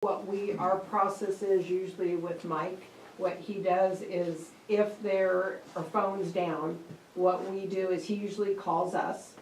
Our process is usually with Mike, what he does is if there are phones down, what we do is he usually calls us,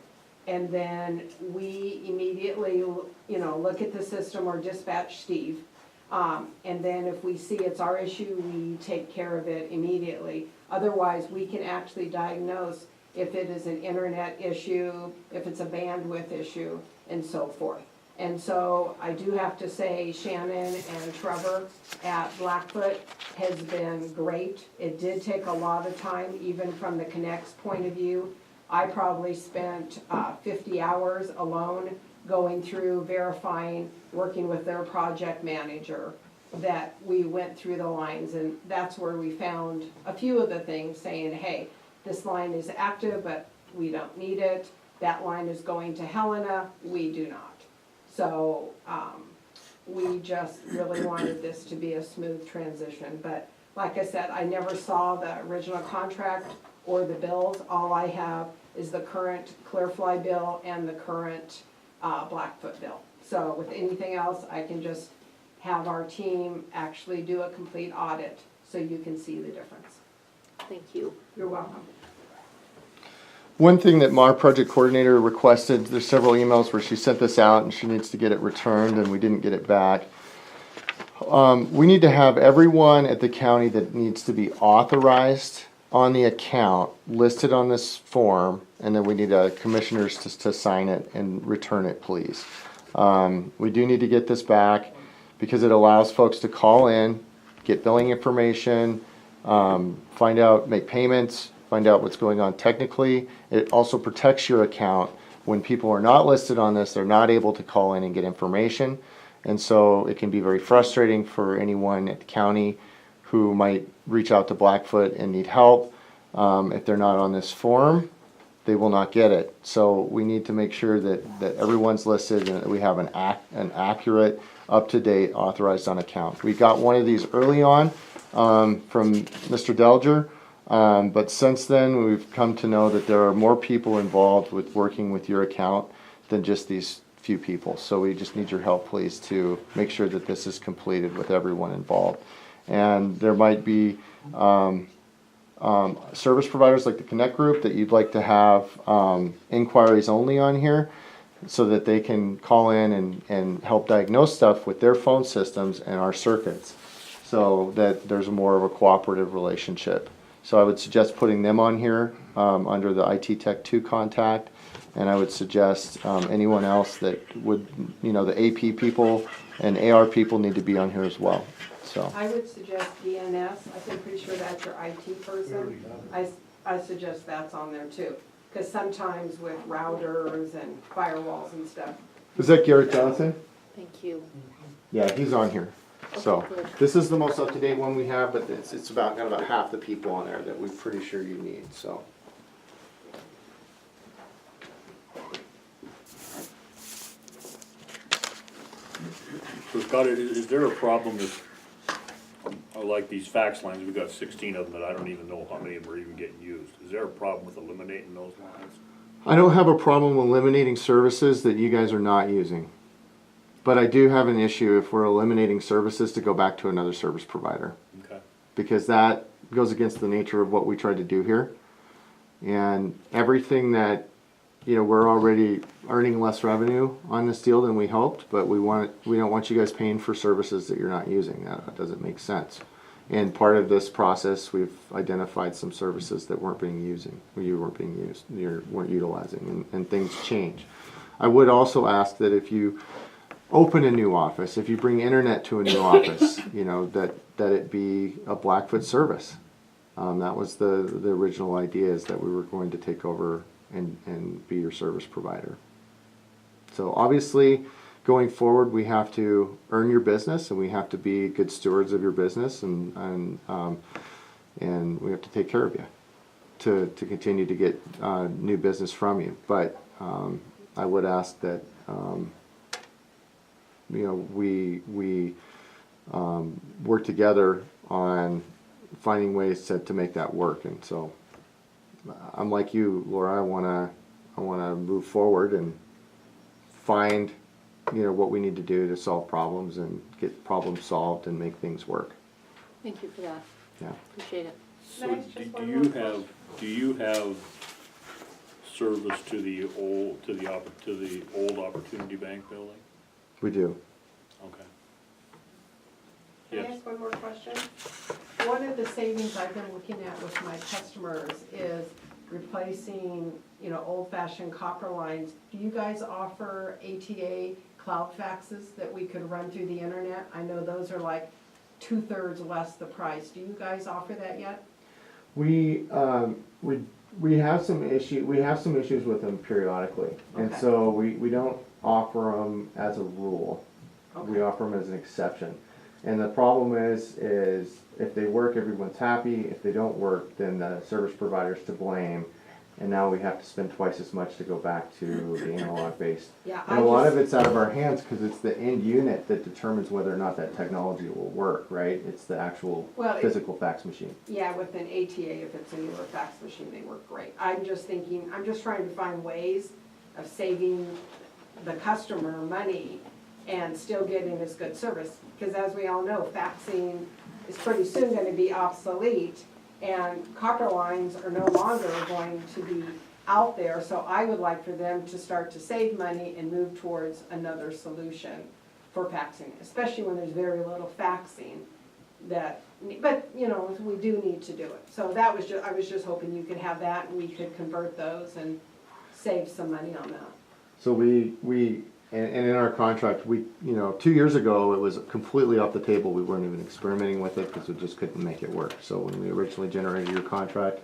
and then we immediately, look at the system or dispatch Steve. And then if we see it's our issue, we take care of it immediately. Otherwise, we can actually diagnose if it is an internet issue, if it's a bandwidth issue, and so forth. And so I do have to say Shannon and Trevor at Blackfoot has been great. It did take a lot of time, even from the Connect's point of view. I probably spent 50 hours alone going through, verifying, working with their project manager, that we went through the lines, and that's where we found a few of the things saying, hey, this line is active, but we don't need it. That line is going to Helena, we do not. So we just really wanted this to be a smooth transition. But like I said, I never saw the original contract or the bills. All I have is the current Clearfly bill and the current Blackfoot bill. So with anything else, I can just have our team actually do a complete audit so you can see the difference. Thank you. You're welcome. One thing that our project coordinator requested, there's several emails where she sent this out and she needs to get it returned and we didn't get it back. We need to have everyone at the county that needs to be authorized on the account listed on this form, and then we need commissioners to sign it and return it, please. We do need to get this back because it allows folks to call in, get billing information, find out, make payments, find out what's going on technically. It also protects your account. When people are not listed on this, they're not able to call in and get information. And so it can be very frustrating for anyone at the county who might reach out to Blackfoot and need help. If they're not on this form, they will not get it. So we need to make sure that everyone's listed and that we have an accurate, up-to-date, authorized on account. We got one of these early on from Mr. Delger. But since then, we've come to know that there are more people involved with working with your account than just these few people. So we just need your help, please, to make sure that this is completed with everyone involved. And there might be service providers like the Connect Group that you'd like to have inquiries only on here so that they can call in and help diagnose stuff with their phone systems and our circuits so that there's more of a cooperative relationship. So I would suggest putting them on here under the IT Tech 2 contact, and I would suggest anyone else that would, the AP people and AR people need to be on here as well. So I would suggest DNS. I'm pretty sure that's your IT person. I suggest that's on there too, because sometimes with routers and firewalls and stuff. is that Garrett Johnson? Thank you. Yeah, he's on here. So Okay, good. this is the most up-to-date one we have, but it's got about half the people on there that we're pretty sure you need. So So Scott, is there a problem if, like these fax lines, we've got 16 of them that I don't even know how many of them are even getting used. Is there a problem with eliminating those lines? I don't have a problem eliminating services that you guys are not using. But I do have an issue if we're eliminating services to go back to another service provider. Okay. Because that goes against the nature of what we tried to do here. And everything that, we're already earning less revenue on this deal than we hoped, but we don't want you guys paying for services that you're not using. That doesn't make sense. And part of this process, we've identified some services that you weren't being used, you weren't utilizing, and things change. I would also ask that if you open a new office, if you bring internet to a new office, that it be a Blackfoot service. That was the original idea, is that we were going to take over and be your service provider. So obviously, going forward, we have to earn your business, and we have to be good stewards of your business, and we have to take care of you to continue to get new business from you. But I would ask that we work together on finding ways to make that work. And so I'm like you, Laura. I wanna move forward and find you know, what we need to do to solve problems and get problems solved and make things work. Thank you for that. Yeah. Appreciate it. So Can I ask do just do one you more have, do you have service to the old, to the old Opportunity Bank building? We do. Okay. Can I Yes. ask one more question? One of the savings I've been looking at with my customers is replacing, you know, old-fashioned copper lines. Do you guys offer ATA cloud faxes that we could run through the internet? I know those are like 2/3 less the price. Do you guys offer that yet? We have some issues with them periodically, and Okay. so we don't offer them as a rule. We Okay. offer them as an exception. And the problem is if they work, everyone's happy. If they don't work, then the service provider's to blame. And now we have to spend twice as much to go back to the analog based. Yeah, And a lot of it's out of our hands because it's the end unit that determines whether or not that technology will work, right? It's the actual Well, physical fax machine. Yeah, with an ATA, if it's a newer fax machine, they work great. I'm just thinking, I'm just trying to find ways of saving the customer money and still getting this good service. Because as we all know, faxing is pretty soon gonna be obsolete, and copper lines are no longer going to be out there. So I would like for them to start to save money and move towards another solution for faxing, especially when there's very little faxing that, but, you know, we do need to do it. So that was I was just hoping you could have that and we could convert those and save some money on that. So and in our contract, 2 years ago, it was completely off the table. We weren't even experimenting with it because we just couldn't make it work. So when we originally generated your contract,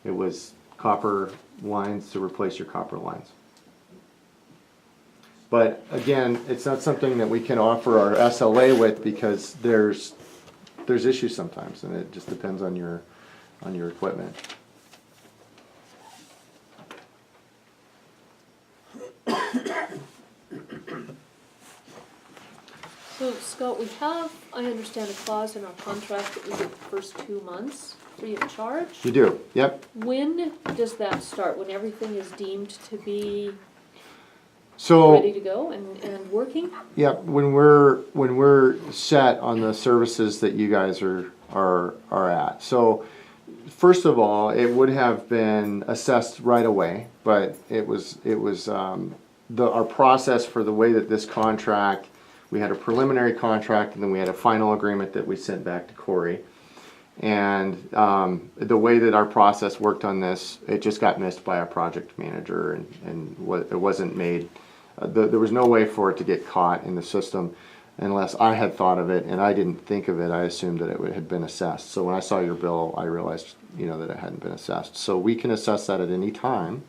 it was copper lines to replace your copper lines. But again, it's not something that we can offer our SLA with because there's issues sometimes, and it just depends on your equipment. So Scott, we have, I understand, a clause in our contract that we get the first 2 months free of charge. You do, yep. When does that start? When everything is deemed to be So. ready to go and working? Yeah, when we're set on the services that you guys are at. So first of all, it would have been assessed right away, but it was our process for the way that this contract, we had a preliminary contract and then we had a final agreement that we sent back to Corey. And the way that our process worked on this, it just got missed by our project manager and it wasn't made. There was no way for it to get caught in the system unless I had thought of it, and I didn't think of it. I assumed that it had been assessed. So when I saw your bill, I realized, that it hadn't been assessed. So we can assess that at any time,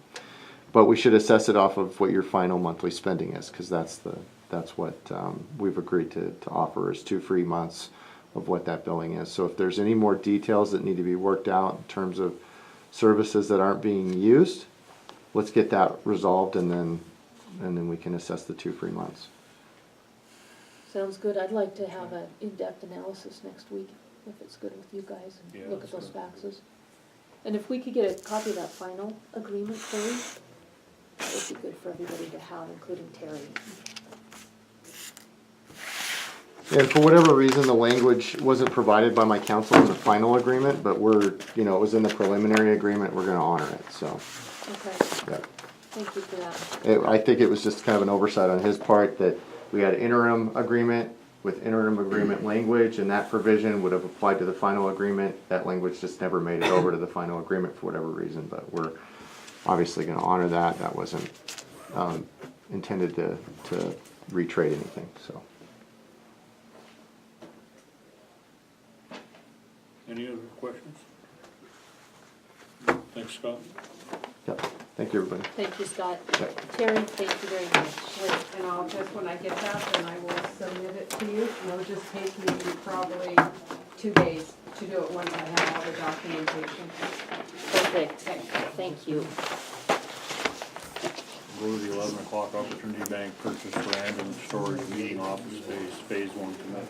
but we should assess it off of what your final monthly spending is, because that's what we've agreed to offer is 2 free months of what that billing is. So if there's any more details that need to be worked out in terms of services that aren't being used, let's get that resolved, and then we can assess the 2 free months. Sounds good. I'd like to have an in-depth analysis next week, if it's good with you guys, and Yeah, look at that's those faxes. And if we could get a copy of that final agreement, Terry, that would be good for everybody to have, including Terry. And for whatever reason, the language wasn't provided by my counsel in the final agreement, but it was in the preliminary agreement, we're gonna honor it, so, Okay, yeah. thank you for that. I think it was just kind of an oversight on his part that we had interim agreement with interim agreement language, and that provision would have applied to the final agreement. That language just never made it over to the final agreement for whatever reason, but we're obviously gonna honor that. That wasn't intended to retrade anything, so. Any other questions? Thanks, Scott. Yep, thank you, everybody. Thank you, Scott. Yep. Terry, thank you very much. Wait, and I'll just, when I get that, then I will submit it to you, and it'll just take me probably 2 days to do it once I have all the documentation. Perfect, Okay. thank you. Go to the 11 o'clock Opportunity Bank purchase for ambulance storage meeting office space, phase 1 commitment.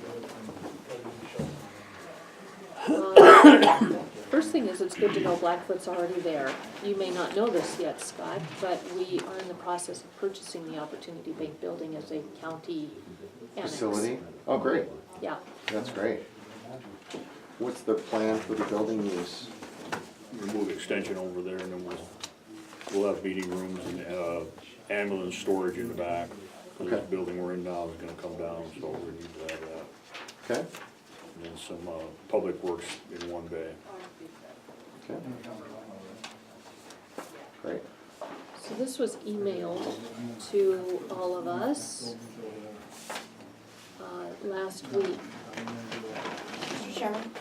First thing is, it's good to know Blackfoot's already there. You may not know this yet, Scott, but we are in the process of purchasing the Opportunity Bank building as a county annex. Facility? Oh, great, Yeah, that's great. What's the plan for the building use? Remove extension over there and then we'll have meeting rooms and, ambulance storage in the back. 'Cause Okay. This building we're in now is gonna come down, so we need to have that. Okay, And then some, public works in one bay. okay. Great. so this was emailed to all of us last week. Mr. Chairman,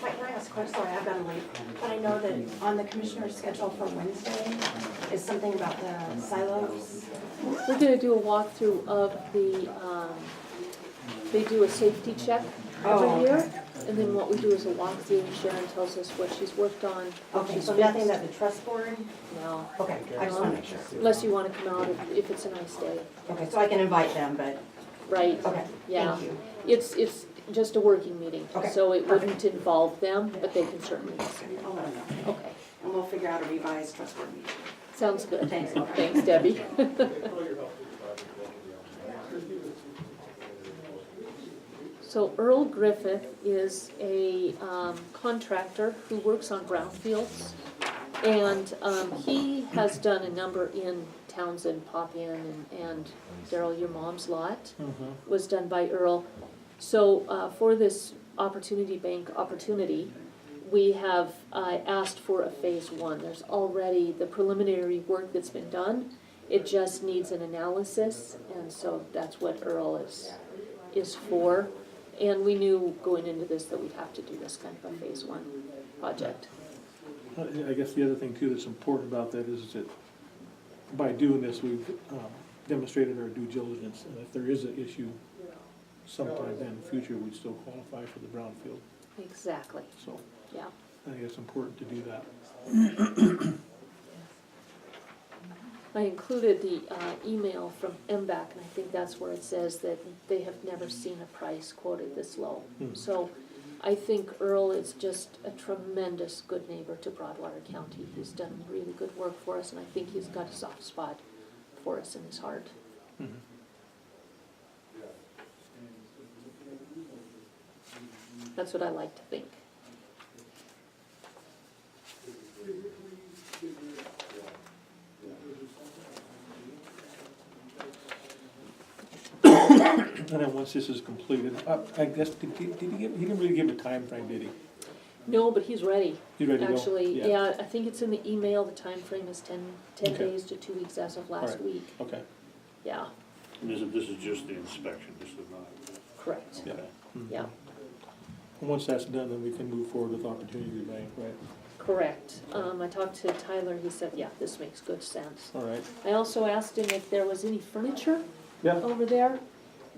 can I ask a question? Sorry, I've been late. But I know that on the commissioner's schedule for Wednesday is something about the silos. We're gonna do a walkthrough of the, they do a safety check Oh, every year. okay. And then what we do is a walkthrough, and Sharon tells us what she's worked on, what Okay, she's so nothing fixed. that the trust board? No, Okay, I just want to make sure. unless you wanna come out if it's a nice day, Okay, so I can invite them, but, right? okay, Yeah. thank you. It's just a working meeting, Okay, so it perfect. wouldn't involve them, but they can certainly listen. I'll let them know. Okay, And we'll figure out a revised trust board meeting. sounds good. Thanks. Thanks, Debbie. So Earl Griffith is a contractor who works on brownfields. And he has done a number in Townsend, Popin, and Daryl, your mom's lot was done by Earl. So for this Opportunity Bank opportunity, we have asked for a phase one. There's already the preliminary work that's been done. It just needs an analysis, and so that's what Earl is for. And we knew going into this that we'd have to do this kind of a phase one project. I guess the other thing too that's important about that is that by doing this, we've demonstrated our due diligence, and if there is an issue sometime in the future, we'd still qualify for the brownfield. Exactly, So yeah. I think it's important to do that. I included the email from MBAC, and I think that's where it says that they have never seen a price quoted this low. So I think Earl is just a tremendous good neighbor to Broadwater County. He's done really good work for us, and I think he's got a soft spot for us in his heart. That's what I like to think. And then once this is completed, I guess, did he didn't really give a time frame, did he? No, but he's ready. He's ready to go? Actually, yeah, I think it's in the email, the time frame is 10 Okay. days to 2 weeks as of last Alright. week. Okay, Yeah, And this is just the inspection, this is not, correct, yeah. okay. yeah, And once that's done, then we can move forward with Opportunity Bank, right? correct. I talked to Tyler, he said, yeah, this makes good sense. All right. I also asked him if there was any furniture Yeah. over there,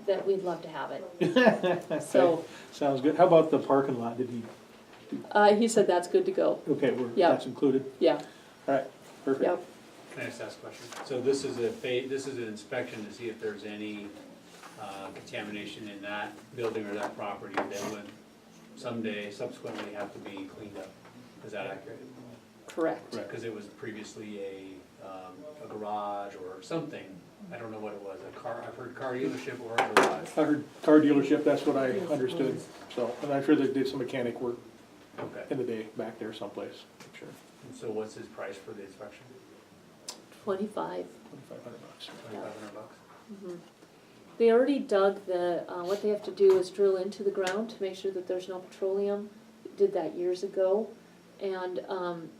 that we'd love to have it. So, Sounds good. How about the parking lot? Did he, he said that's good to go, okay, Yeah. that's included? yeah, All right, perfect. yep. Can I just ask a question? So this is this is an inspection to see if there's any contamination in that building or that property that would someday subsequently have to be cleaned up. Is that accurate? Correct. Because it was previously a garage or something. I don't know what it was, I've heard car dealership or a garage. I heard car dealership, that's what I understood, so, and I'm sure they did some mechanic work Okay. in the day back there someplace, I'm sure, And so what's his price for the inspection? 25. $2,500. $2,500? They already dug what they have to do is drill into the ground to make sure that there's no petroleum. Did that years ago, and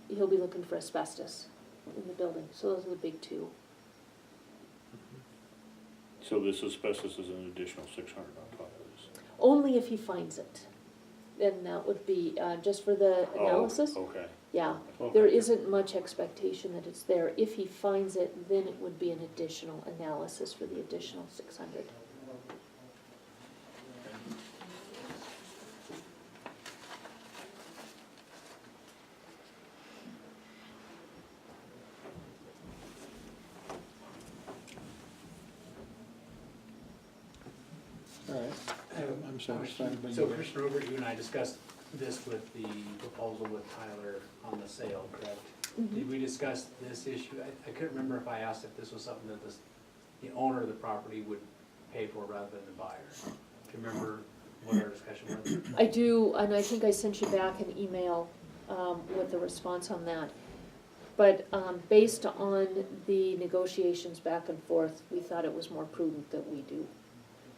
he'll be looking for asbestos in the building, so those are the big two. So this asbestos is an additional 600 on top of this? Only if he finds it, then that would be, just for the analysis, Oh, okay. yeah. Okay. There isn't much expectation that it's there. If he finds it, then it would be an additional analysis for the additional 600. All right, I'm satisfied. by So you. Commissioner Robert, you and I discussed this with the proposal with Tyler on the sale, correct? Mm-hmm. Did we discuss this issue? I couldn't remember if I asked if this was something that the owner of the property would pay for rather than the buyer. Do you remember what our discussion was? I do, and I think I sent you back an email, with a response on that. But, based on the negotiations back and forth, we thought it was more prudent that we do,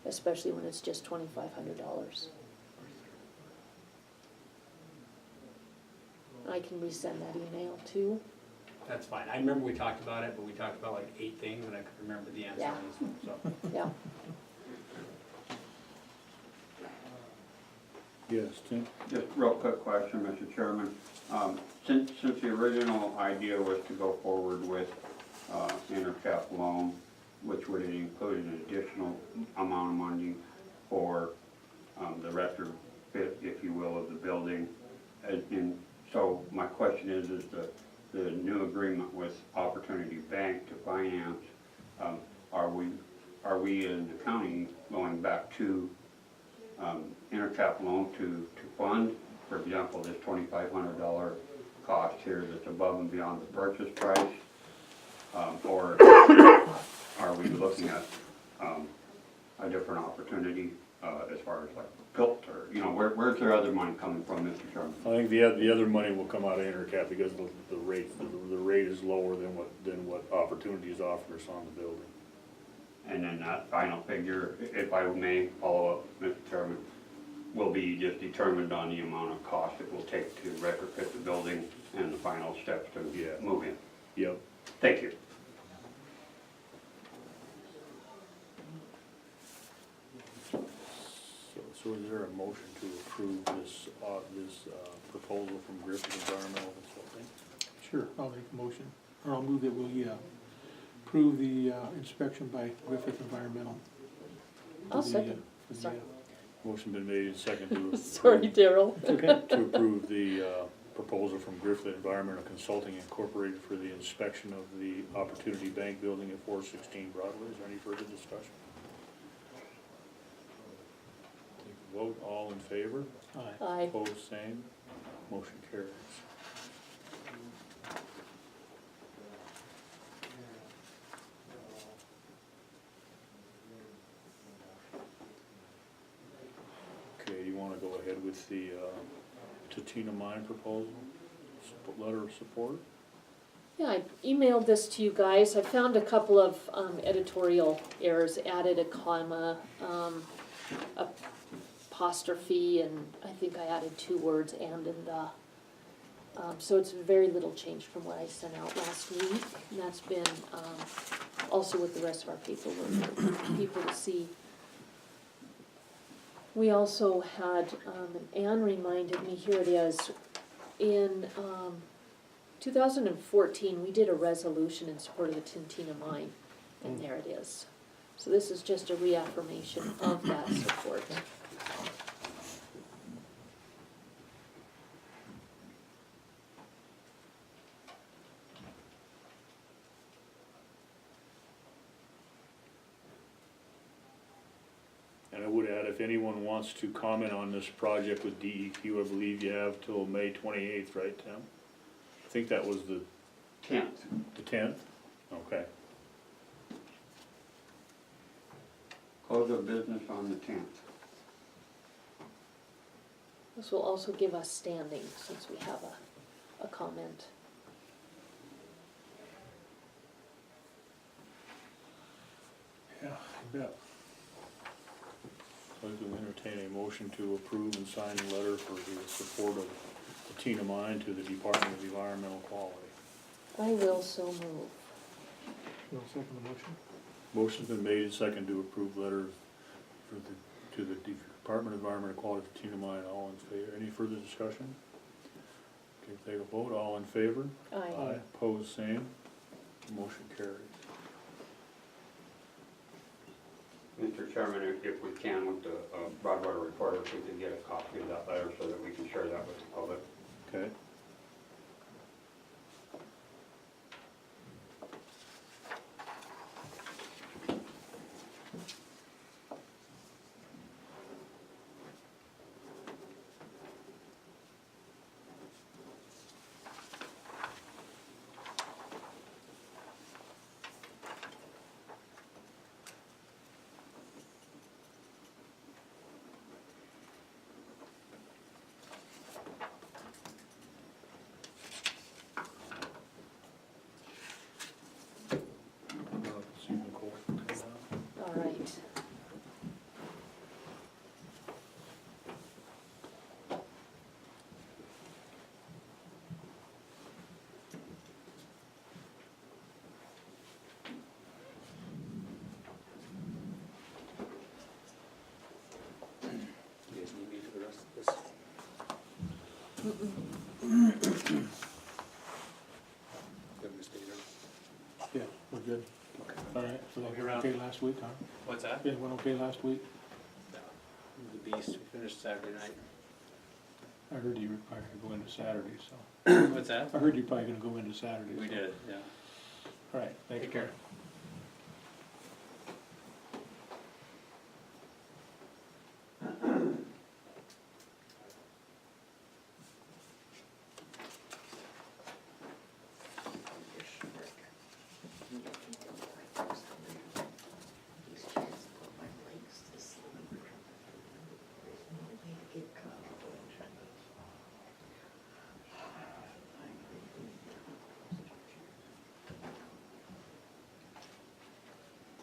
especially when it's just $2,500. I can resend that email too. That's fine. I remember we talked about it, but we talked about like 8 things and I couldn't remember the answer Yeah. on this one, so. Yeah, Yes, Tim? Just real quick question, Mr. Chairman. Since the original idea was to go forward with intercap loan, which would have included an additional amount of money for the retrofit, if you will, of the building. And so my question is the new agreement with Opportunity Bank to finance, are we in the county going back to intercap loan to fund, for example, this $2,500 cost here that's above and beyond the purchase price? Or are we looking at a different opportunity as far as like built or, you know, where's their other money coming from, Mr. Chairman? I think the other money will come out of intercap because the rate is lower than what Opportunity is offering us on the building. And then that final figure, if I may follow up, Mr. Chairman, will be just determined on the amount of cost it will take to retrofit the building and the final steps to move in. Yep. Thank you. So is there a motion to approve this proposal from Griffith Environmental Consulting? Sure, I'll make a motion, or I'll move that we approve the inspection by Griffith Environmental. I'll For the, second. for the, Sorry. Motion been made and seconded to. Sorry, Daryl. To approve the proposal from Griffith Environmental Consulting Incorporated for the inspection of the Opportunity Bank building at 416 Broadway. Is there any further discussion? Take a vote, all in favor? Aye. Aye. Opposed, same. Motion carries. Okay, you wanna go ahead with the Tatina Mine proposal, letter of support? Yeah, I emailed this to you guys. I found a couple of editorial errors, added a comma, apostrophe, and I think I added 2 words, and the. So it's very little change from what I sent out last week, and that's been also with the rest of our paperwork for people to see. We also had, and Anne reminded me, here it is, in 2014, we did a resolution in support of the Tintina mine, and there it is. So this is just a reaffirmation of that support. And I would add, if anyone wants to comment on this project with DEQ, I believe you have till May 28th, right, Tim? I think that was the 10th. 10th? Okay. Close of business on the 10th. This will also give us standing, since we have a comment. Yeah, you bet. I'd like to entertain a motion to approve and sign a letter for the support of the Tina Mine to the Department of Environmental Quality. I will so move. You'll second the motion? Motion's been made and seconded to approve letter to the Department of Environmental Quality for Tina Mine. All in favor? Any further discussion? Okay, take a vote. All in favor? Aye. Opposed, same. Motion carries. Mr. Chairman, if we can, with the Broadwater Reporter, if we could get a copy of that letter so that we can share that with the public. Okay. Yeah, we're good. All right, so that Walk went around. okay last week, huh? What's that? Yeah, went okay last week? The Beast, we finished Saturday night. I heard you were probably gonna go into Saturday, so. What's that? I heard you're probably gonna go into Saturday. We so. did, yeah. All right, thanks, Take care. Gary.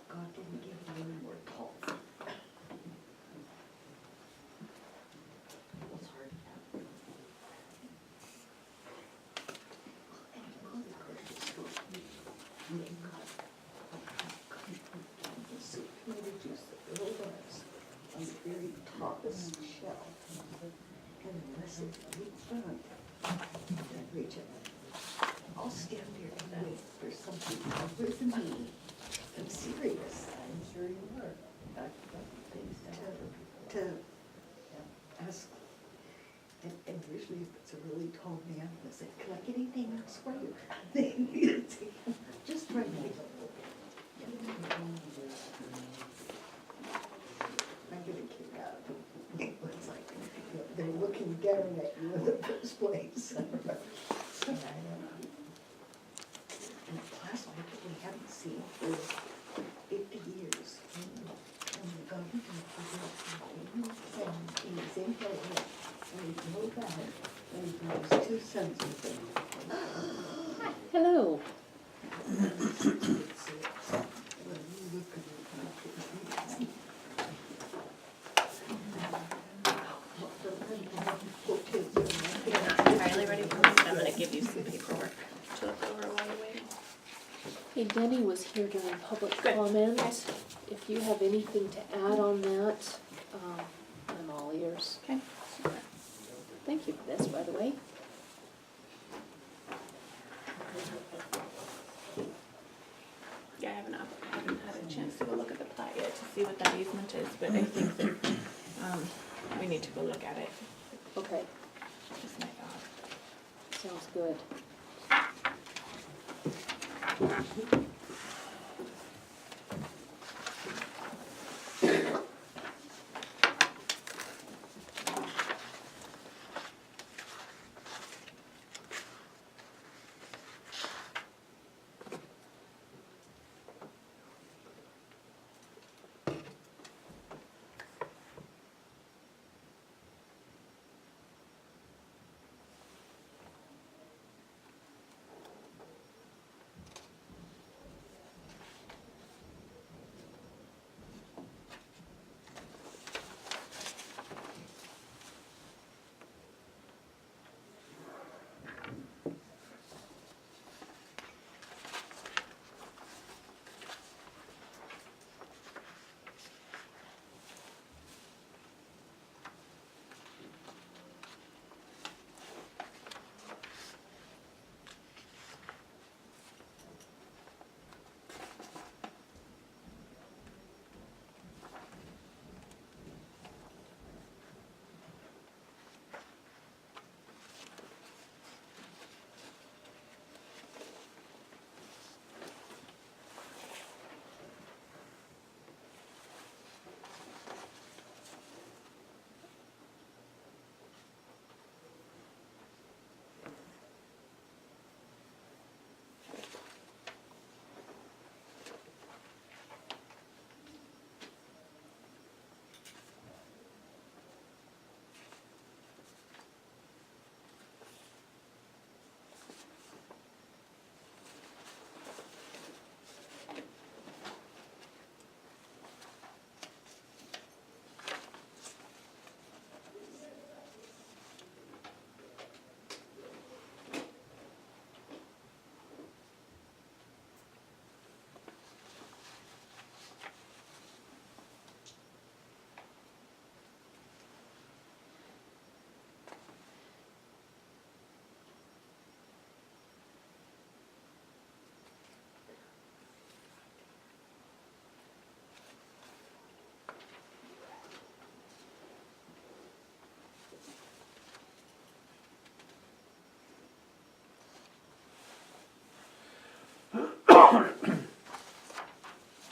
God didn't give me any more tall. It's hard to have. And God, of course, it's so sweet. And then God, the soup committee juice that build us on the very toppest shelf. And unless it's right front, don't reach it. I'll stand there and wait for something other than me. I'm serious. I'm sure you were. To ask, and usually if it's a really tall man, I say, can I get anything else for you? Just right now. I'm gonna kick out. It's like, they're looking down at you in the first place. And a classmate that we haven't seen for 50 years. And the government and he's in Florida, and he's no bad, and he brings 2 sons with him. Hello. When you look at it, Entirely ready for this, I'm gonna give you some paperwork to look over while you're waiting. Hey, Denny was here during public Good. comment. If you have anything to add on that, I'm all ears. Okay. Thank you for this, by the way. Yeah, I haven't had a chance to go look at the plat yet to see what that easement is, but I think that, we need to go look at it, Okay, just my thought. sounds good.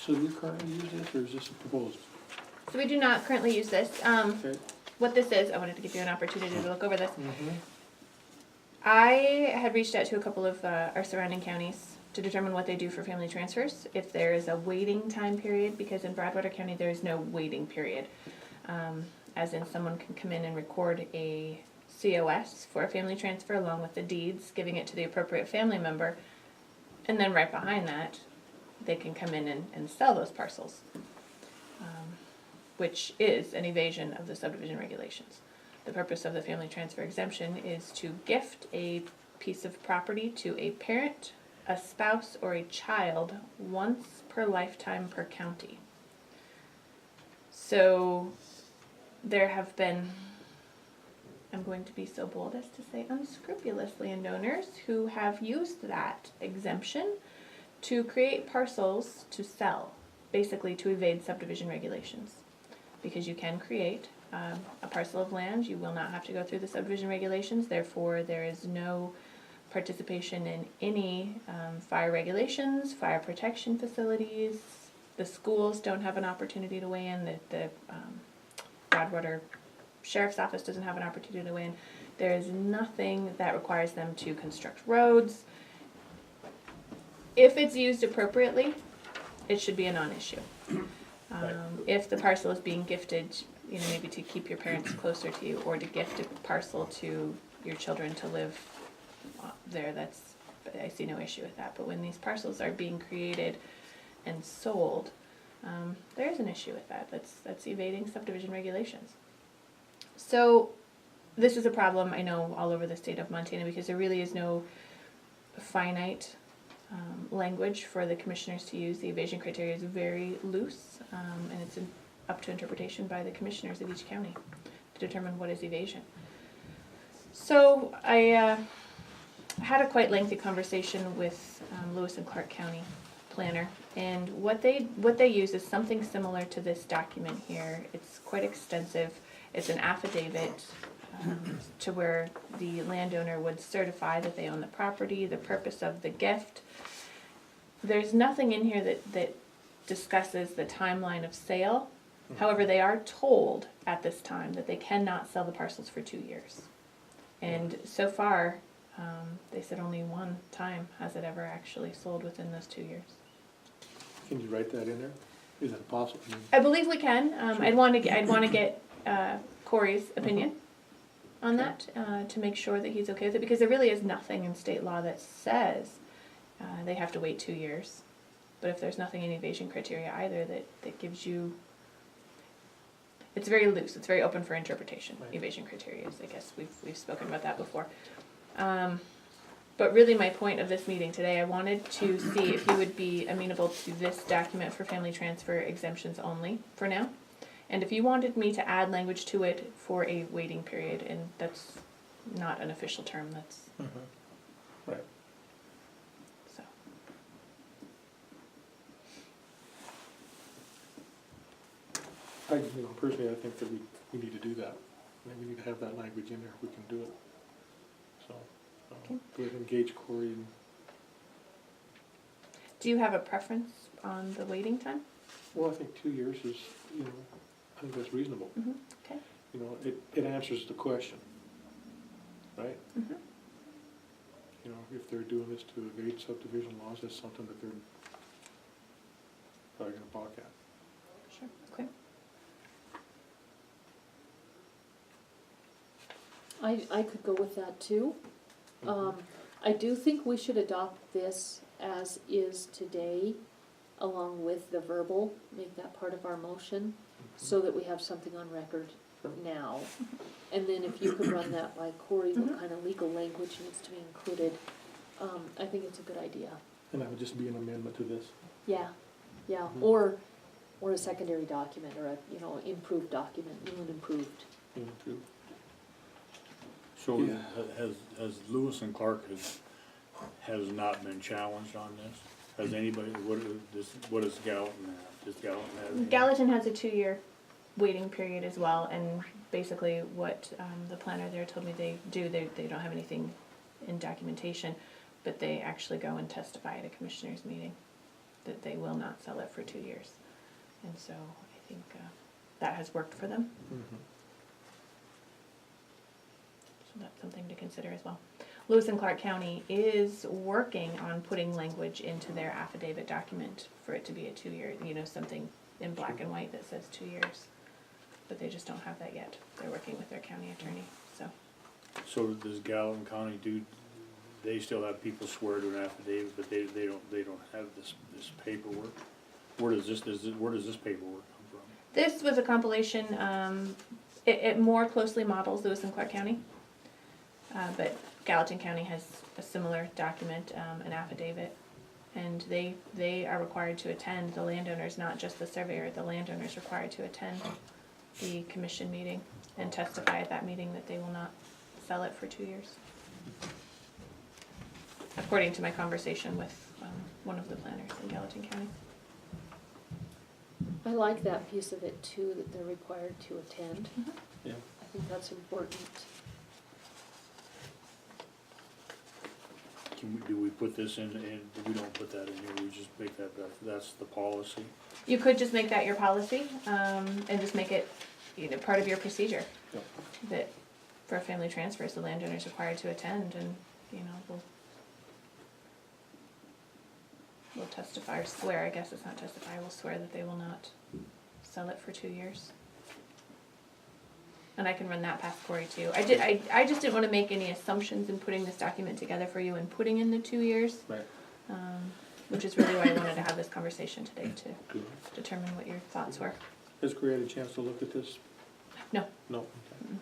So do you currently use this, or is this proposed? So we do not currently use this. Okay. What this is, I wanted to give you an opportunity to look over this. Mm-hmm. I had reached out to a couple of our surrounding counties to determine what they do for family transfers, if there is a waiting time period, because in Broadwater County, there is no waiting period. As in, someone can come in and record a COS for a family transfer along with the deeds, giving it to the appropriate family member, and then right behind that, they can come in and sell those parcels, which is an evasion of the subdivision regulations. The purpose of the family transfer exemption is to gift a piece of property to a parent, a spouse, or a child once per lifetime per county. So there have been, I'm going to be so bold as to say unscrupulous landowners who have used that exemption to create parcels to sell, basically to evade subdivision regulations. Because you can create a parcel of land, you will not have to go through the subdivision regulations, therefore there is no participation in any fire regulations, fire protection facilities. The schools don't have an opportunity to weigh in, the Broadwater Sheriff's Office doesn't have an opportunity to weigh in. There is nothing that requires them to construct roads. If it's used appropriately, it should be a non-issue. If the parcel is being gifted, you know, maybe to keep your parents closer to you, or to gift a parcel to your children to live there, I see no issue with that. But when these parcels are being created and sold, there is an issue with that. That's evading subdivision regulations. So this is a problem, I know, all over the state of Montana, because there really is no finite language for the commissioners to use. The evasion criteria is very loose, and it's up to interpretation by the commissioners of each county to determine what is evasion. So I had a quite lengthy conversation with Lewis and Clark County planner, and what they use is something similar to this document here. It's quite extensive. It's an affidavit to where the landowner would certify that they own the property, the purpose of the gift. There's nothing in here that discusses the timeline of sale. However, they are told at this time that they cannot sell the parcels for 2 years. And so far, they said only one time has it ever actually sold within those 2 years. Can you write that in there? Is that possible? I mean, I believe we can. I'd want to get Corey's opinion on that to make sure that he's okay with it, because there really is nothing in state law that says they have to wait 2 years. But if there's nothing in evasion criteria either that gives you, it's very loose. It's very open for interpretation. Right. Evasion criteria, I guess we've spoken about that before. But really, my point of this meeting today, I wanted to see if you would be amenable to this document for family transfer exemptions only for now. And if you wanted me to add language to it for a waiting period, and that's not an official term, that's Right. so. Personally, I think that we need to do that. I think we need to have that language in there if we can do it. So, Okay. go ahead and engage Corey and, Do you have a preference on the waiting time? well, I think 2 years is, you know, I think that's reasonable. Mm-hmm. Okay. You know, it answers the question, right? Mm-hmm. You know, if they're doing this to evade subdivision laws, that's something that they're probably gonna balk at. Sure. Okay. I could go with that too. I do think we should adopt this as is today, along with the verbal, make that part of our motion, so that we have something on record now. And then if you could run that by Corey, what kind of legal language needs to be included, I think it's a good idea. And that would just be an amendment to this. Yeah, yeah, or a secondary document, or a, improved document, new and improved. You know, to, So Yeah. has Lewis and Clark has not been challenged on this? Has anybody, what does Gallatin have? Does Gallatin have any? Gallatin has a 2-year waiting period as well, and basically what the planner there told me they do, they don't have anything in documentation, but they actually go and testify at a commissioner's meeting. that they will not sell it for 2 years. And so I think that has worked for them. So that's something to consider as well. Lewis and Clark County is working on putting language into their affidavit document for it to be a 2-year, something in black and white that says 2 years. But they just don't have that yet. They're working with their county attorney, so. So does Gallatin County they still have people swear to an affidavit, but they don't have this paperwork? Where does this paperwork come from? This was a compilation, it more closely models Lewis and Clark County. But Gallatin County has a similar document, an affidavit. And they are required to attend, the landowners, not just the surveyor, the landowner's required to attend the commission meeting and testify at that meeting that they will not sell it for 2 years. According to my conversation with one of the planners in Gallatin County. I like that piece of it too, that they're required to attend. Yeah. I think that's important. Do we put this in, and we don't put that in here, we just make that's the policy? You could just make that your policy, and just make it, part of your procedure. Yep. That for family transfers, the landowner is required to attend, and, will testify, or swear, I guess it's not testify, will swear that they will not sell it for 2 years. And I can run that past Corey too. I just didn't wanna make any assumptions in putting this document together for you and putting in the 2 years. Right. Which is really why I wanted to have this conversation today, to Good. determine what your thoughts were. Has Corey had a chance to look at this? No. No? Okay.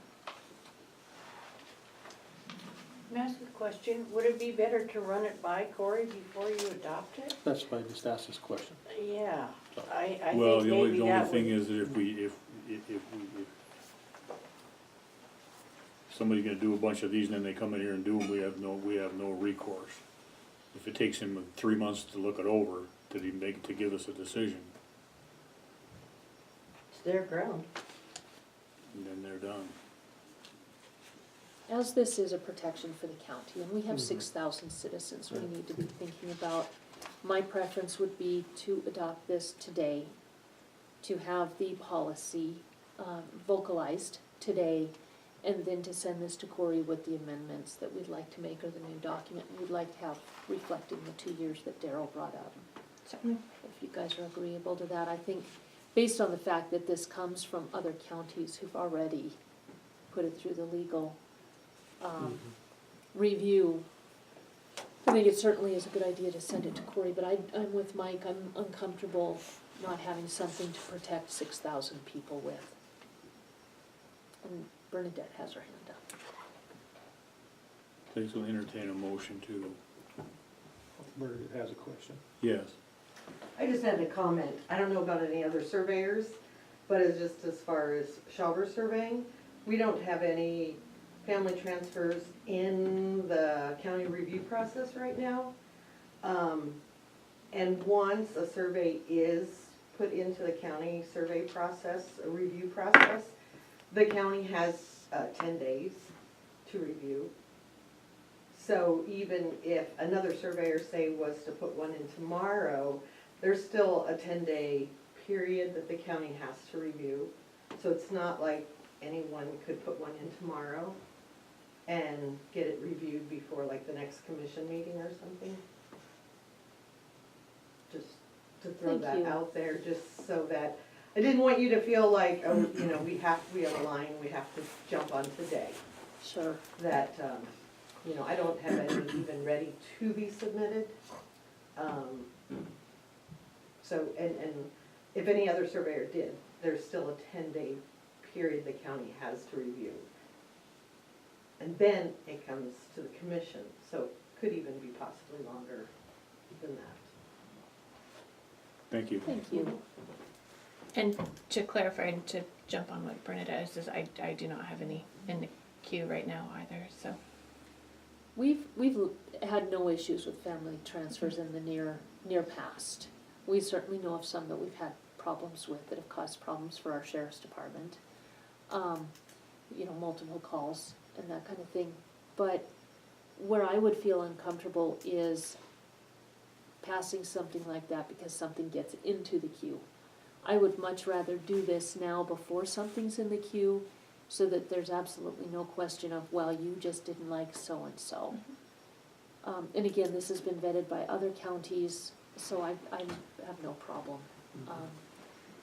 May I ask a question? Would it be better to run it by Corey before you adopt it? That's why I just asked this question. Yeah, I Well, think the only maybe that thing would. is that if somebody's gonna do a bunch of these and then they come in here and do them, we have no recourse. If it takes him 3 months to look it over, to give us a decision, It's their ground. and then they're done. As this is a protection for the county, and we have 6,000 citizens we need to be thinking about, my preference would be to adopt this today, to have the policy vocalized today, and then to send this to Corey with the amendments that we'd like to make, or the new document we'd like to have reflecting the 2 years that Daryl brought up. Certainly. If you guys are agreeable to that, I think, based on the fact that this comes from other counties who've already put it through the legal review, I think it certainly is a good idea to send it to Corey, but I'm with Mike, I'm uncomfortable not having something to protect 6,000 people with. And Bernadette has her hand up. Please will entertain a motion to, Bernadette has a question. yes. I just had a comment. I don't know about any other surveyors, but it's just as far as Shelver surveying, we don't have any family transfers in the county review process right now. And once a survey is put into the county survey process, a review process, the county has 10 days to review. So even if another surveyor, say, was to put one in tomorrow, there's still a 10-day period that the county has to review. So it's not like anyone could put one in tomorrow and get it reviewed before like the next commission meeting or something. Just to throw Thank that you. out there, just so that, I didn't want you to feel like, oh, we have a line we have to jump on today. Sure. That, I don't have any even ready to be submitted. So, and if any other surveyor did, there's still a 10-day period the county has to review. And then it comes to the commission, so it could even be possibly longer than that. Thank you. Thank you. And to clarify, and to jump on what Bernadette is I do not have any in the queue right now either, so. We've had no issues with family transfers in the near past. We certainly know of some that we've had problems with that have caused problems for our sheriff's department. Multiple calls and that kind of thing. But where I would feel uncomfortable is passing something like that because something gets into the queue. I would much rather do this now before something's in the queue, so that there's absolutely no question of, well, you just didn't like so-and-so. And again, this has been vetted by other counties, so I have no problem.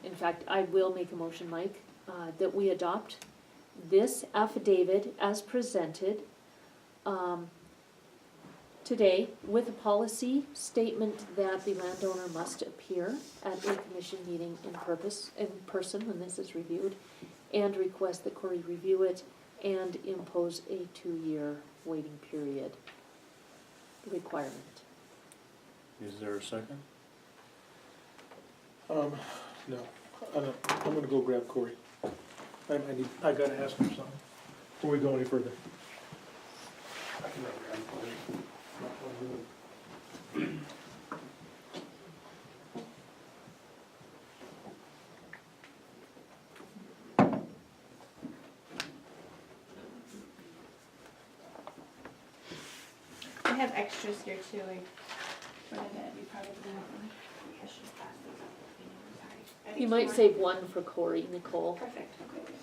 In fact, I will make a motion, Mike, that we adopt this affidavit as presented today with a policy statement that the landowner must appear at a commission meeting in person when this is reviewed, and request that Cory review it and impose a 2-year waiting period requirement. Is there a second? No, I'm gonna go grab Cory. I gotta ask him something before we go any further. I can grab Cory. I have extras here too, like, for that you probably don't. I should pass these up, sorry. I think You might more- save one for Cory, Nicole. Perfect, okay.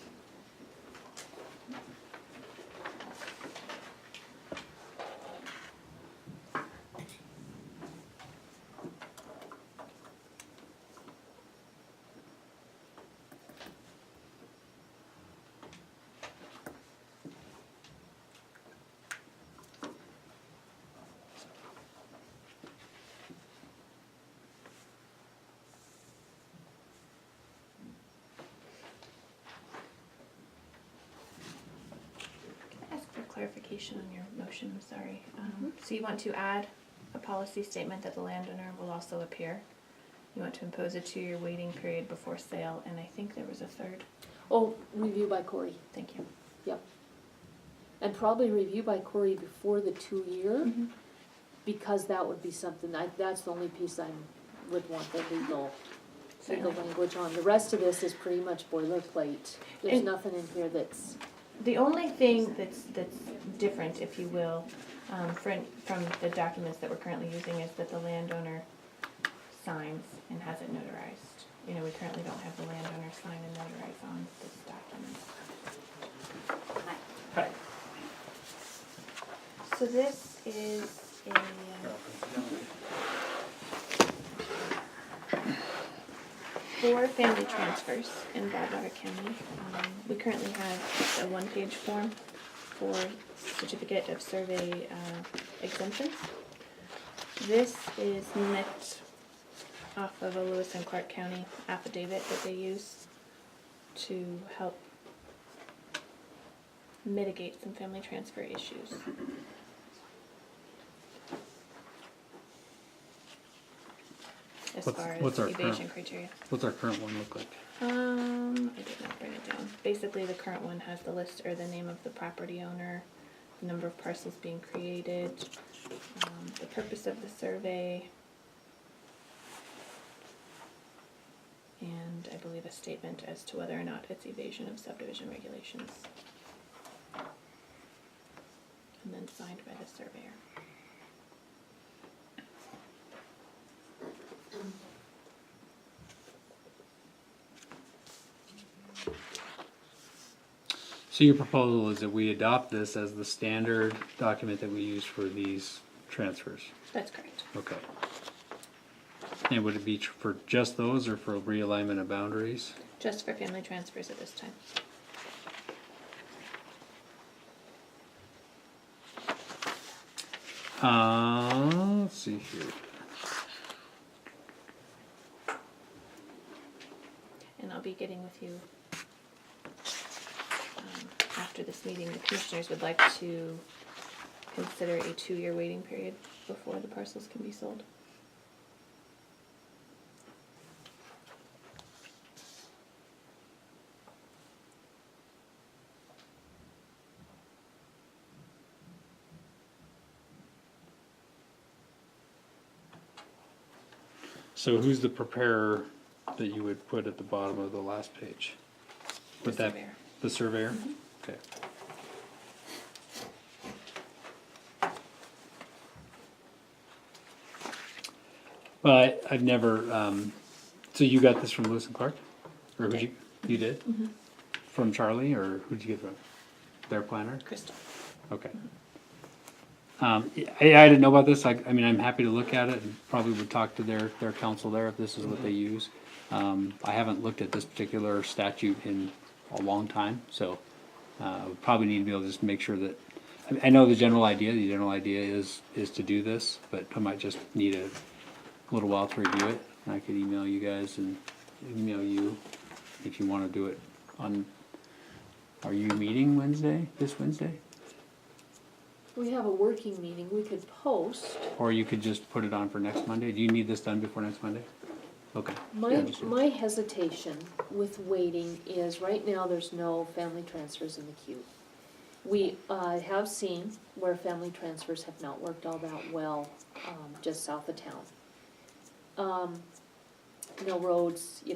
Ask for clarification on your motion, I'm sorry. So you want to add a policy statement that the landowner will also appear. You want to impose a 2-year waiting period before sale, and I think there was a third. Oh, review by Cory, Thank you. yep. And probably review by Cory before the 2-year, because that would be something, that's the only piece I would want the legal language on. The rest of this is pretty much boilerplate. There's And- nothing in here that's, The only thing that's different, if you will, from the documents that we're currently using is that the landowner signs and has it notarized. You know, we currently don't have the landowner sign and notarize on this document. Hi. So this is a, for family transfers in Broadwater County. We currently have just a 1-page form for certificate of survey exemptions. This is nicked off of a Lewis and Clark County affidavit that they use to help mitigate some family transfer issues. As far what's as our evasion current- criteria. What's our current one look like? I did not write it down. Basically, the current one has the list or the name of the property owner, the number of parcels being created, the purpose of the survey, and I believe a statement as to whether or not it's evasion of subdivision regulations. And then signed by the surveyor. So your proposal is that we adopt this as the standard document that we use for these transfers? That's correct. Okay. And would it be for just those or for realignment of boundaries? Just for family transfers at this time. Let's see here. And I'll be getting with you after this meeting. The commissioners would like to consider a 2-year waiting period before the parcels can be sold. So who's the preparer that you would put at the bottom of the last page? The Would that- surveyor. The surveyor? Okay. Well, I've never, so you got this from Lewis and Clark? Or who'd you did? From Charlie, or who'd you get from? Their planner? Crystal. Okay. I didn't know about this, I mean, I'm happy to look at it, and probably would talk to their council there if this is what they use. I haven't looked at this particular statute in a long time, so, we probably need to be able to just make sure that, I know the general idea is to do this, but I might just need a little while to review it. I could email you guys and email you if you wanna do it on, are you meeting this Wednesday? We have a working meeting, we could post. Or you could just put it on for next Monday. Do you need this done before next Monday? Okay. My hesitation with waiting is, right now, there's no family transfers in the queue. We have seen where family transfers have not worked all that well, just south of town. No roads, I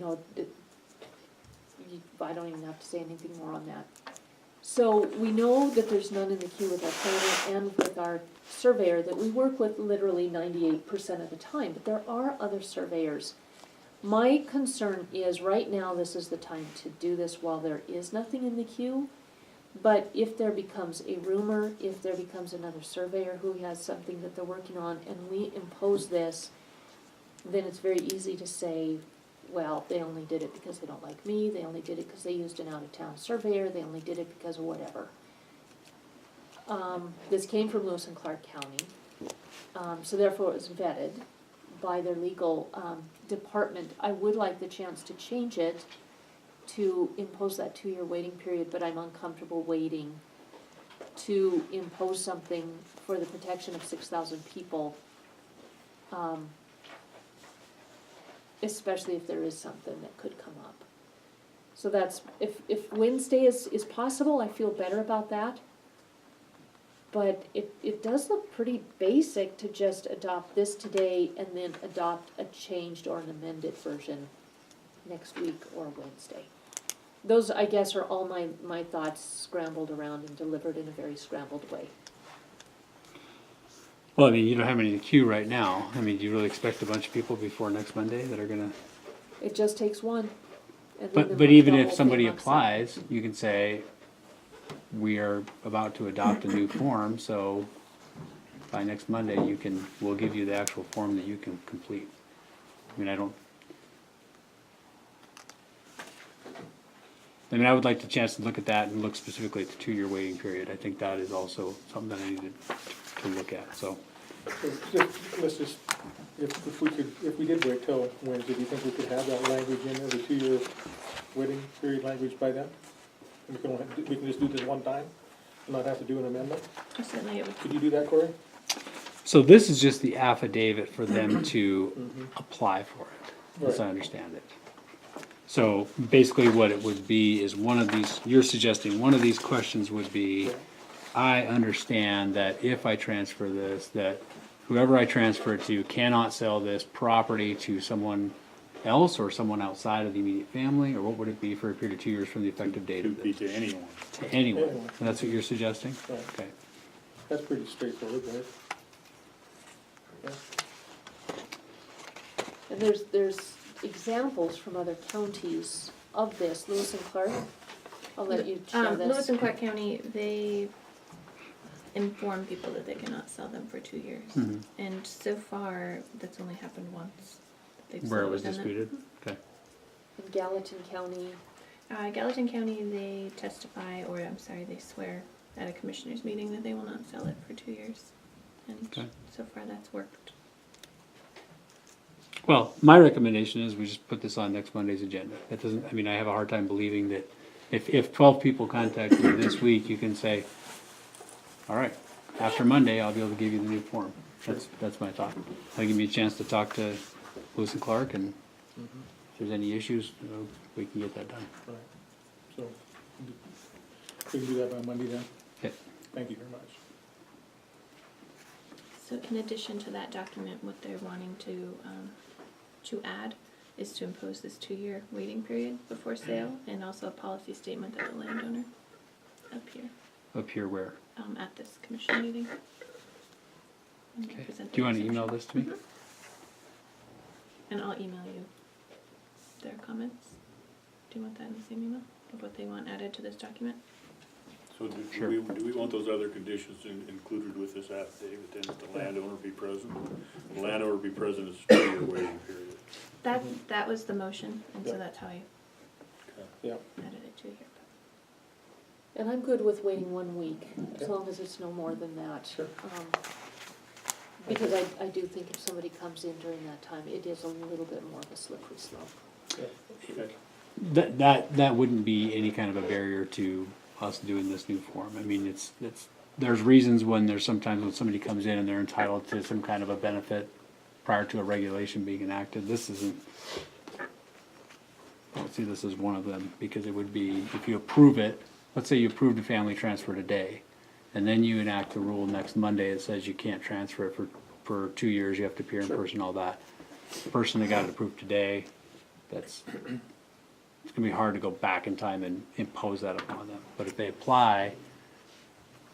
don't even have to say anything more on that. So we know that there's none in the queue with our planner and with our surveyor that we work with literally 98% of the time, but there are other surveyors. My concern is, right now, this is the time to do this while there is nothing in the queue. But if there becomes a rumor, if there becomes another surveyor who has something that they're working on, and we impose this, then it's very easy to say, well, they only did it because they don't like me, they only did it because they used an out-of-town surveyor, they only did it because of whatever. This came from Lewis and Clark County, so therefore it was vetted by their legal department. I would like the chance to change it to impose that 2-year waiting period, but I'm uncomfortable waiting to impose something for the protection of 6,000 people, especially if there is something that could come up. So that's, if Wednesday is possible, I feel better about that. But it does look pretty basic to just adopt this today and then adopt a changed or an amended version next week or Wednesday. Those, I guess, are all my thoughts scrambled around and delivered in a very scrambled way. Well, I mean, you don't have any in the queue right now. I mean, do you really expect a bunch of people before next Monday that are gonna? It just takes one. And then But the even whole if thing somebody locks up. applies, you can say, we are about to adopt a new form, so by next Monday, we'll give you the actual form that you can complete. I mean, I would like the chance to look at that and look specifically at the 2-year waiting period. I think that is also something that I needed to look at, so. So let's just, if we did wait till Wednesday, do you think we could have that language in there, the 2-year waiting period language by then? And we can just do this one time and not have to do an amendment? Certainly it would. Could you do that, Corey? So this is just the affidavit for them to apply for it, as I Right. understand it. So basically what it would be is one of these, you're suggesting one of these questions would be, I understand that if I transfer this, that whoever I transfer it to cannot sell this property to someone else or someone outside of the immediate family, or what would it be for a period of 2 years from the effective date To of be this? to anyone. To anyone. Anyone. And that's what you're suggesting? Right. Okay. That's pretty straightforward, right? Yeah. And there's examples from other counties of this. Lewis and Clark, I'll let you share this. Lewis and Clark County, they inform people that they cannot sell them for 2 years. Mhm. And so far, that's only happened once. They've Where it sold was them. disputed? Okay. In Gallatin County, Gallatin County, they testify, or I'm sorry, they swear at a commissioners meeting that they will not sell it for 2 years. And Okay. so far, that's worked. Well, my recommendation is we just put this on next Monday's agenda. That doesn't, I mean, I have a hard time believing that if 12 people contact you this week, you can say, all right, after Monday, I'll be able to give you the new form. That's my thought. That'll give me a chance to talk to Lewis and Clark, and if there's any issues, we can get that done. Right. So, we can do that by Monday then? Okay. Thank you very much. So in addition to that document, what they're wanting to add is to impose this 2-year waiting period before sale, and also a policy statement that the landowner appear Up here where? at this commission meeting. And Okay. present Do you want to the email exemption. this to me? And I'll email you their comments. Do you want that in the same email of what they want added to this document? So do we want those other conditions included with this affidavit, then that the landowner be present? The landowner be present is a 2-year waiting period. That was the motion, and so that's how I Yeah. added it to here. And I'm good with waiting 1 week, as long as it's no more than that. Sure. Because I do think if somebody comes in during that time, it is a little bit more of a slippery slope. Okay. That wouldn't be any kind of a barrier to us doing this new form. I mean, there's reasons when somebody comes in and they're entitled to some kind of a benefit prior to a regulation being enacted. This isn't, I don't see this as one of them, because it would be, if you approve it, let's say you approved a family transfer today, and then you enact a rule next Monday that says you can't transfer it for 2 years, you have to appear in person, all that. The person that got it approved today, it's gonna be hard to go back in time and impose that upon them. But if they apply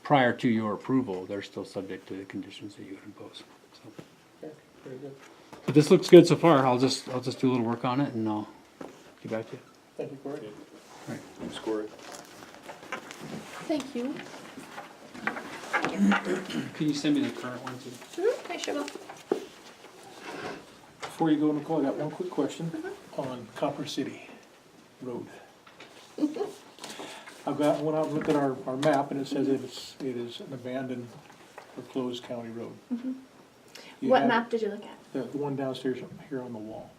prior to your approval, they're still subject to the conditions that you would impose, so. Okay, very good. But this looks good so far. I'll just do a little work on it and I'll get back to you. Thank you, Corey. Thanks, Corey. Thank you. Can you send me the current one too? I sure will. Before you go, Nicole, I got one quick question on Copper City Road. When I looked at our map, and it says it is an abandoned or closed county road. You What have map did you look at? The one downstairs here on the wall.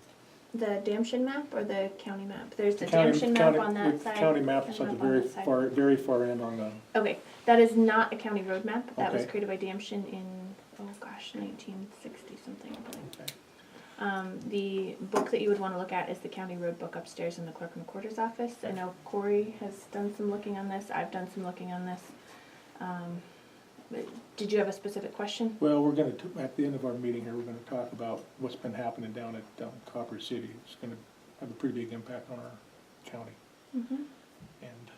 The Damshin map or the county map? There's the County- Damshin map county- on that the side. County map and is at the map on very this side. very far end on the, Okay, that is not a county road map. That was Okay. created by Damshin in, 1960 something, I believe. okay. The book that you would want to look at is the county road book upstairs in the clerk and recorder's office. I know Corey has done some looking on this. I've done some looking on this. But did you have a specific question? Well, we're gonna, at the end of our meeting here, we're gonna talk about what's been happening down at Copper City. It's gonna have a pretty big impact on our county. Mm-hmm. And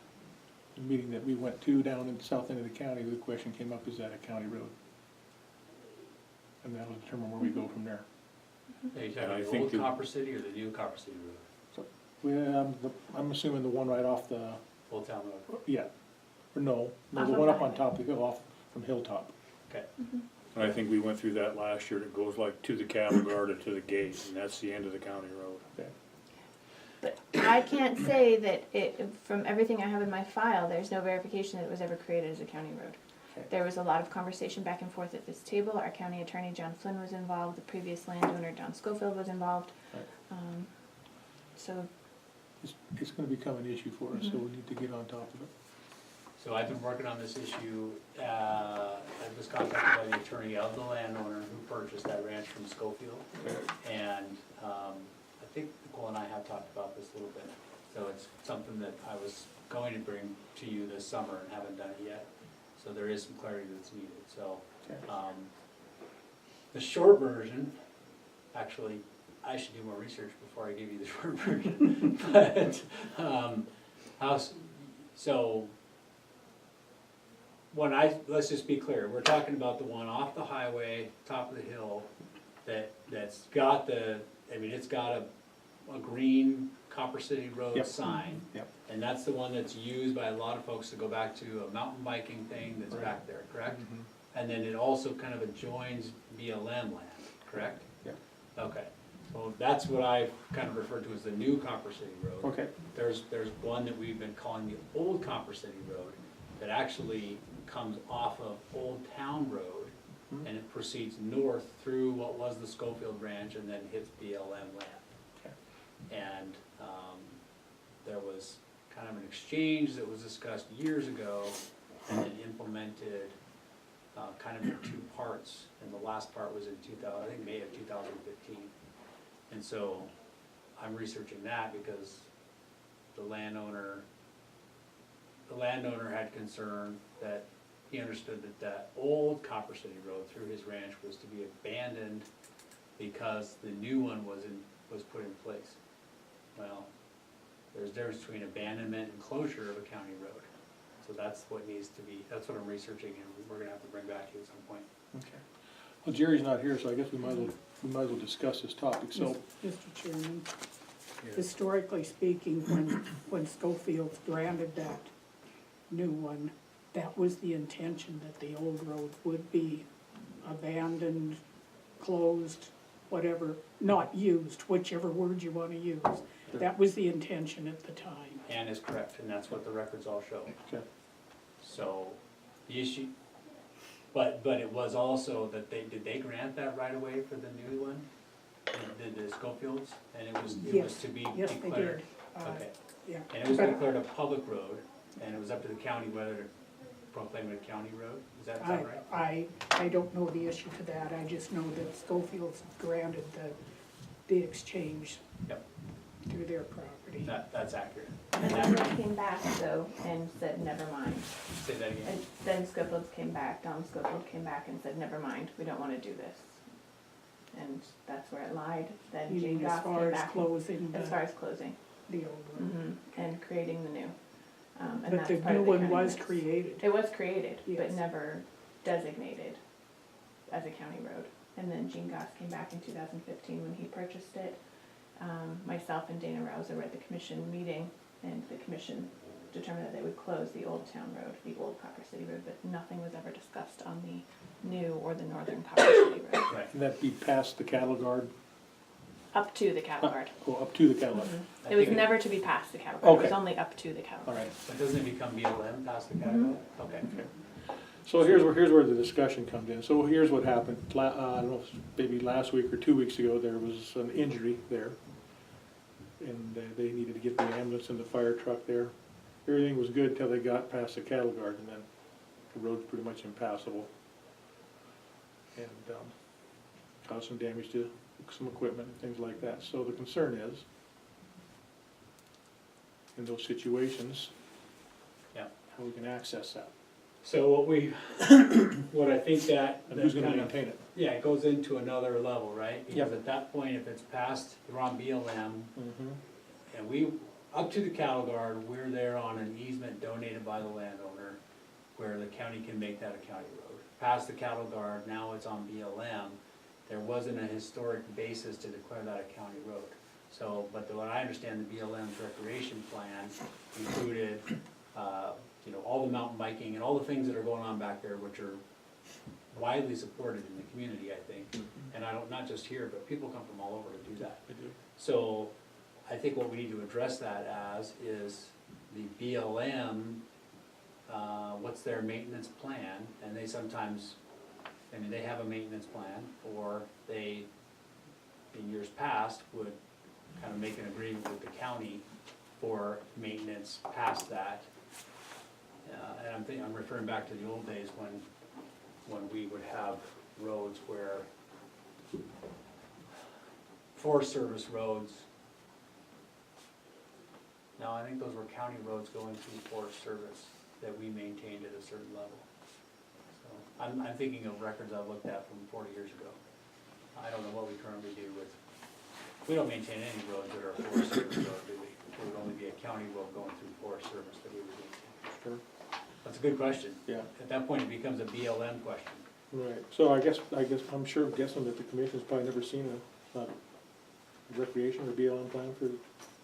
the meeting that we went to down in the south end of the county, the question came up, is that a county road? And that'll determine where we go from there. Are you And I talking the think old the- Copper City or the new Copper City Road? Well, I'm assuming the one right off the, Old Town Road? yeah, or no, the Off of one the up on highway. top of the hill, off from Hilltop. Okay. And I think we went through that last year. It goes like to the cattle guard and to the gate, and that's the end of the county road. Okay. But I can't say that from everything I have in my file, there's no verification that it was ever created as a county road. Okay. There was a lot of conversation back and forth at this table. Our county attorney, John Flynn, was involved. The previous landowner, John Schofield, was involved. Right. So, It's gonna become an issue for us, so we need to get on top of it. So I've been working on this issue. I was contacted by the attorney of the landowner who purchased that ranch from Schofield. And I think Nicole and I have talked about this a little bit. So it's something that I was going to bring to you this summer and haven't done it yet. So there is some clarity that's needed. So Okay. the short version, actually, I should do more research before I give you the short version. But so let's just be clear, we're talking about the one off the highway, top of the hill, that's got it's got a green Copper City Road Yep. sign. Yep. And that's the one that's used by a lot of folks to go back to a mountain biking thing that's Right. back there, correct? Mhm. And then it also kind of adjoins BLM land, correct? Yeah. Okay, so that's what I kind of referred to as the new Copper City Road. Okay, There's one that we've been calling the old Copper City Road that actually comes off of Old Town Road and it proceeds north through what was the Schofield Ranch and then hits BLM land. Okay. And there was kind of an exchange that was discussed years ago and then implemented kind of in two parts. And the last part was in May of 2015. And so I'm researching that because the landowner had concern that he understood that that old Copper City Road through his ranch was to be abandoned because the new one was put in place. Well, there's a difference between abandonment and closure of a county road. So that's what I'm researching and we're gonna have to bring back to you at some point. okay. Well, Jerry's not here, so I guess we might as well discuss this topic, so. Mr. Chairman, historically speaking, when Schofield's granted that new one, that was the intention that the old road would be abandoned, closed, whatever, not used, whichever word you wanna use. That was the intention at the time. Ann is correct, and that's what the records all show. Okay. So, the issue, but it was also that did they grant that right away for the new one? Did the Schofields? And it was Yes. to be Yes, they declared? did. Okay, Yeah. and it was But declared a public road, and it was up to the county whether to proclaim it a county road, is that right? I don't know the issue to that, I just know that Schofield's granted the exchange Yep. through their property. That's accurate. And then they came back though and said, never mind. Say that again. And then Schofields came back, Dom Schofield came back and said, never mind, we don't wanna do this. And that's where it lied. Then You Jane mean as Goff far came as back, closing as far as closing, the old one? and creating the new. And But that's the part new of the one county was mix. created. It was created, but Yes. never designated as a county road. And then Gene Goss came back in 2015 when he purchased it. Myself and Dana Rouser were at the commission meeting, and the commission determined that they would close the old town road, the old Copper City Road, but nothing was ever discussed on the new or the northern Copper City Road, Right. And that'd be past the cattle guard, up to the cattle guard. up to the cattle guard. I It was think never to be past the cattle guard, it was Okay. only up to the cattle All guard. right, But doesn't it become BLM past the cattle? Okay. so here's where the discussion comes in. So here's what happened. I don't know, if maybe last week or 2 weeks ago, there was an injury there. And they needed to get the ambulance and the fire truck there. Everything was good till they got past the cattle guard, and then the road's pretty much impassable. And caused some damage to some equipment and things like that. So the concern is, in those situations, Yeah. how we can access that. So what I think that. And who's gonna kind of- maintain it? Yeah, it goes into another level, right? Because Yep. at that point, if it's past, we're on BLM, Mm-hmm. and we, up to the cattle guard, we're there on an easement donated by the landowner, where the county can make that a county road. Past the cattle guard, now it's on BLM, there wasn't a historic basis to declare that a county road. So, but what I understand, the BLM's recreation plan included, all the mountain biking and all the things that are going on back there, which are widely supported in the community, I think. And I don't, not just here, but people come from all over to do that. I do. So I think what we need to address that as is the BLM, what's their maintenance plan? And they sometimes, they have a maintenance plan, or they, in years past, would kind of make an agreement with the county for maintenance past that. And I'm referring back to the old days when we would have roads where Forest Service roads. No, I think those were county roads going through Forest Service that we maintained at a certain level. So I'm thinking of records I've looked at from 40 years ago. I don't know what we currently do with, we don't maintain any roads that are Forest Service road, do we? It would only be a county road going through Forest Service that we would maintain. Sure. That's a good question. Yeah. At that point, it becomes a BLM question. Right, so I guess, I'm guessing that the commission's probably never seen a recreation or BLM plan for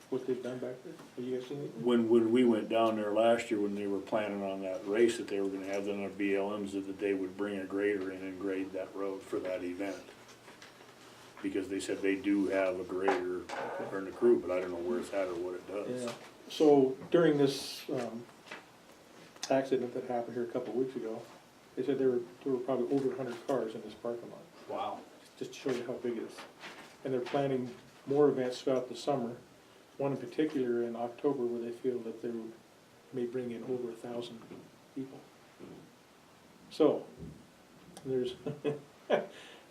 what they've done back there. Have you guys seen it? When we went down there last year, when they were planning on that race that they were gonna have, then our BLMs, that they would bring a grader in and grade that road for that event. Because they said they do have a grader in the crew, but I don't know where it's at or what it does. Yeah, so during this, accident that happened here a couple of weeks ago, they said there were probably over 100 cars in this parking lot, Wow. just to show you how big it is. And they're planning more events throughout the summer, one in particular in October where they feel that they may bring in over 1,000 people. So, there's,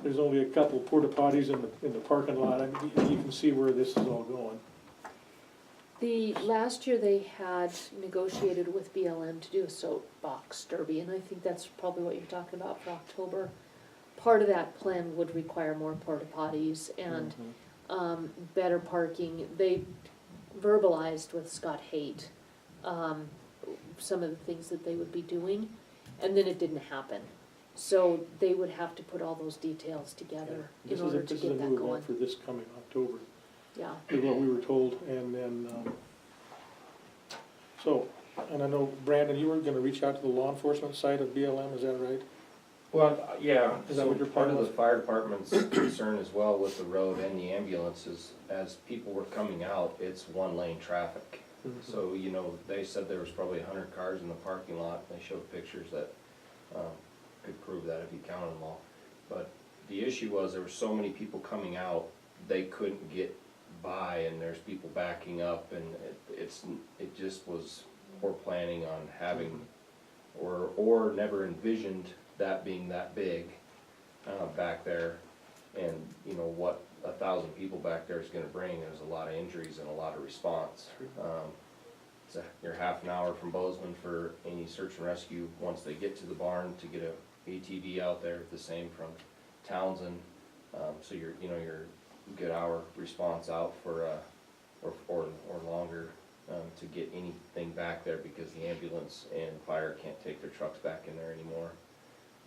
there's only a couple porta potties in the parking lot. I mean, you can see where this is all going. Last year they had negotiated with BLM to do a soapbox derby, and I think that's probably what you're talking about for October. Part of that plan would require more porta potties and better parking. They verbalized with Scott Haight some of the things that they would be doing, and then it didn't happen. So they would have to put all those details together This in is order to this is a get that new going. event for this coming October, Yeah, is what we were told, and then, so, and I know, Brandon, you were gonna reach out to the law enforcement side of BLM, is that right? Well, yeah, Is that so what your part plan of the was? fire department's concern as well with the road and the ambulances, as people were coming out, it's one lane traffic. So, you know, they said there was probably 100 cars in the parking lot, they showed pictures that, could prove that if you counted them all. But the issue was, there were so many people coming out, they couldn't get by, and there's people backing up, and it just was poor planning on having, or never envisioned that being that big, back there. And, you know, what 1,000 people back there is gonna bring, there's a lot of injuries and a lot of response. You're half an hour from Bozeman for any search and rescue, once they get to the barn, to get a ATV out there, the same from Townsend. So you're a good hour response out for, or longer, to get anything back there, because the ambulance and fire can't take their trucks back in there anymore.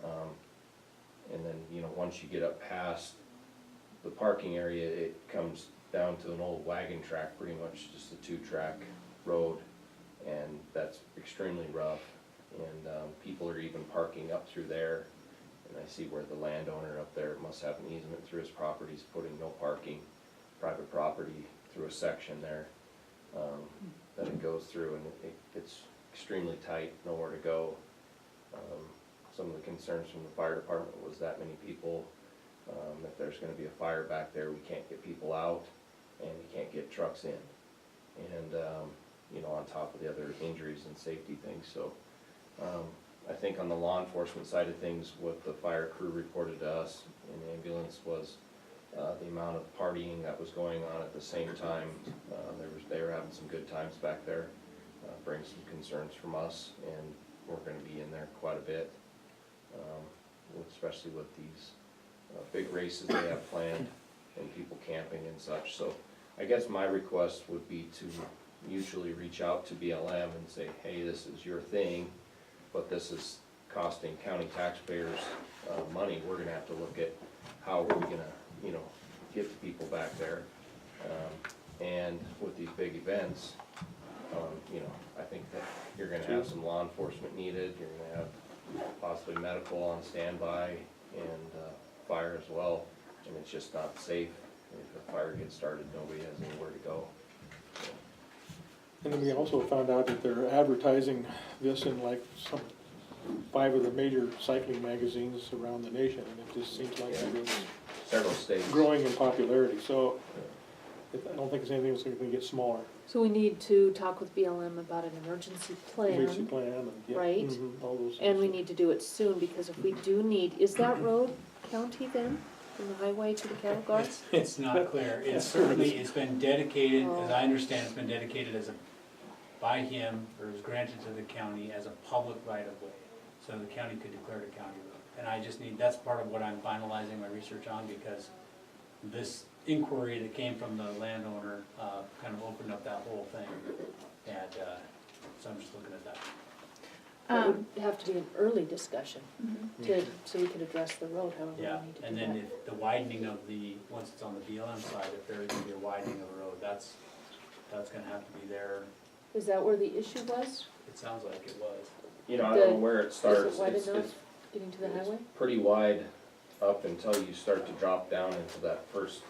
And then, you know, once you get up past the parking area, it comes down to an old wagon track, pretty much just a 2-track road, and that's extremely rough. And people are even parking up through there, and I see where the landowner up there must have an easement through his property, he's putting no parking, private property through a section there that it goes through, and it's extremely tight, nowhere to go. Some of the concerns from the fire department was that many people, if there's gonna be a fire back there, we can't get people out, and we can't get trucks in. And, you know, on top of the other injuries and safety things, so, I think on the law enforcement side of things, what the fire crew reported to us in the ambulance was, the amount of partying that was going on at the same time. They were having some good times back there, brings some concerns from us, and we're gonna be in there quite a bit. Especially with these big races they have planned, and people camping and such. So I guess my request would be to mutually reach out to BLM and say, hey, this is your thing, but this is costing county taxpayers money. We're gonna have to look at how we're gonna, you know, get the people back there. And with these big events, you know, I think that you're gonna have some law enforcement needed, you're gonna have possibly medical on standby, and fire as well, and it's just not safe. If a fire gets started, nobody has anywhere to go. And then we also found out that they're advertising this in like 5 of the major cycling magazines around the nation, and it just seems like it's Several states. growing in popularity, so I don't think it's anything that's gonna get smaller. so we need to talk with BLM about an emergency Emergency plan, plan and, yeah, Right. all those and we things. need to do it soon, because if we do need, is that road county then, from the highway to the cattle guard? It's not clear, it's certainly, it's been dedicated, as I understand, it's been dedicated by him, or was granted to the county as a public right of way. So the county could declare it a county road. And I just need, that's part of what I'm finalizing my research on, because this inquiry that came from the landowner, kind of opened up that whole thing. And, so I'm just looking at that. It would have to be an early discussion so we could address the road, however Yeah, we need to do and that. then if the widening of once it's on the BLM side, if there is gonna be a widening of the road, that's gonna have to be there. Is that where the issue was? It sounds like it was. You know, I don't know where it Is starts. it wide It's enough, getting to the highway? pretty wide up until you start to drop down into that first